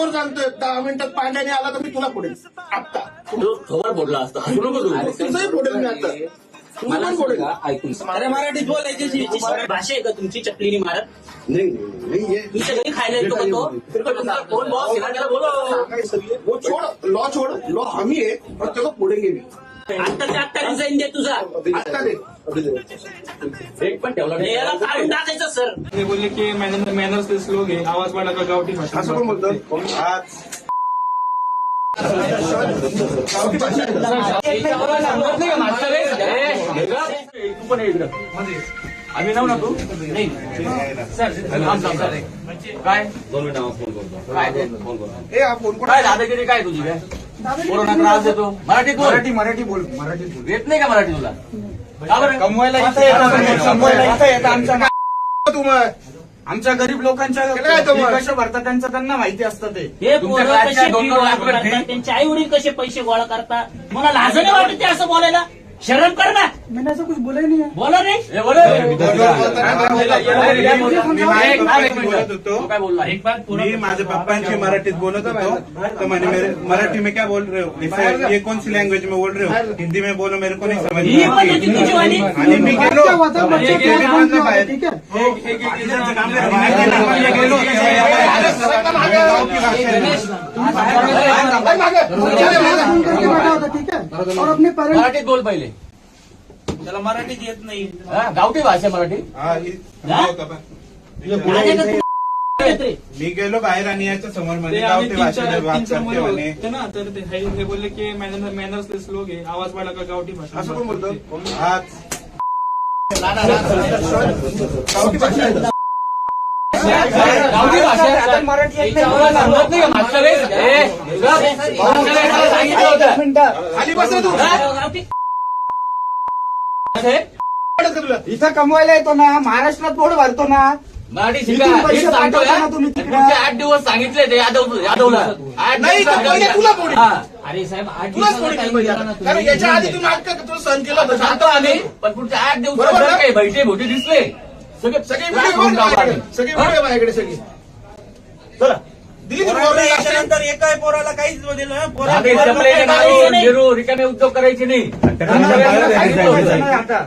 समोर सांगतोय 10 मिनिटात पांड्याने आला तर मी तुला पुढे आत्ता तो खबर बोलला असता हसू नको तू. तुझंही पुढे मी आता तुझं मला पण पुढे सांगा, ऐकून अरे मराठीत बोलायची भाषा आहे का तुमची चपलीने मारत नाही तुमच्या घरी खायला येतो का तो तुमचा कोण बॉस आहे ना, त्याला बोलव. वो छोड़ लॉ हमी आहे पण त्याला पुढे गेली आत्ताच्या आत्ता रिझाईन दे तुझा आत्ता दे एक पण ठेवला नाही. याला काढून टाकायचं सर. ते बोलले की मॅनर्स लोक आहे आवाज वाढला का गावठी भाषा असं पण बोलतो गावठी भाषा तू पण इकडं आम्ही नाव ना तू नाही सर काय 2 मिनिटांवर फोन करतो काय ते फोन करतो ए हा फोन कोण काय दादागिरी काय तुझी काय कोरोना त्रास देतो मराठीत बोल मराठी बोल येत नाही का मराठी तुला का बरं कमवायला आमच्या गरीब लोकांच्या काय तो मग? कशा भरतात त्यांना माहिती असतं ते हे तुमच्या पोरं राज्यात कसे 2 फी गोळा लाख रुपये करतात त्यांचे आई वडील कसे पैसे गोळा करतात मला लाजणे वाटते असं बोलायला शरम कर ना मैंने ऐसा कुछ बोला ही नहीं है। बोला नाही मी काय बोलला मी माझ्या पप्पांशी मराठीत बोलत होतो तो मैंने मराठी में क्या बोल रहे हो इसे ये कौन सी लैंग्वेज में बोल रहे हो हिंदी में बोलो मेरे को नहीं समझ ही में पण होती तुझी वाली आणि मी बात गेलो क्या हुआ था बच्चे एक- एक- को फोन एक- किया बाहेर. ठीक है काम गेलो फोन करके बैठा होता ठीक है और अपने पेरेंट्स मराठीत बोल पहिले त्याला मराठीत येत नाही हा, गावठी भाषा मराठी मी गेलो बाहेर आणि याच्या समोर ते मध्ये आम्ही गावठी भाषेत बात करते म्हणे होते ना तर ते बोलले की मॅनर्स लोक आहे आवाज वाढला का गावठी भाषा असं पण बोलतो आज गावठी भाषा गावठी भाषा मराठी येत नाही का मागच्या वेळेस सांगितलं होतं खाली बस रे तू गावठी पडत का तुला इथं कमवायला येतो ना महाराष्ट्रात पोट भरतो ना मराठी शिका इथून पैसे हेच सांगतो पाठवता या. ना तुम्ही तिकडे. पुढचे 8 दिवस सांगितले ते यादवला 8 नाही दिवस तर पहिले सांगितले. तुला पोडी हा. अरे साहेब 8 तुलाच पोडी केली पाहिजे आता. कारण याच्या आधी तू नाटक तुला सहन केलं होतं सांगतो आम्ही पण पुढच्या 8 दिवसात बरोबर जर ना? काही बैठे भोटे दिसले सगळे त्रास व्हिडिओ होऊन जाऊ आम्ही. सगळे व्हिडिओ माझ्याकडे सगळी चला दिली तुम्ही order last time? एका पोराला काहीच दिलं आम्ही चपलेने मारून, फिरू, रिकामे उद्योग करायचे नाही. काहीच बोलायचं नाही आता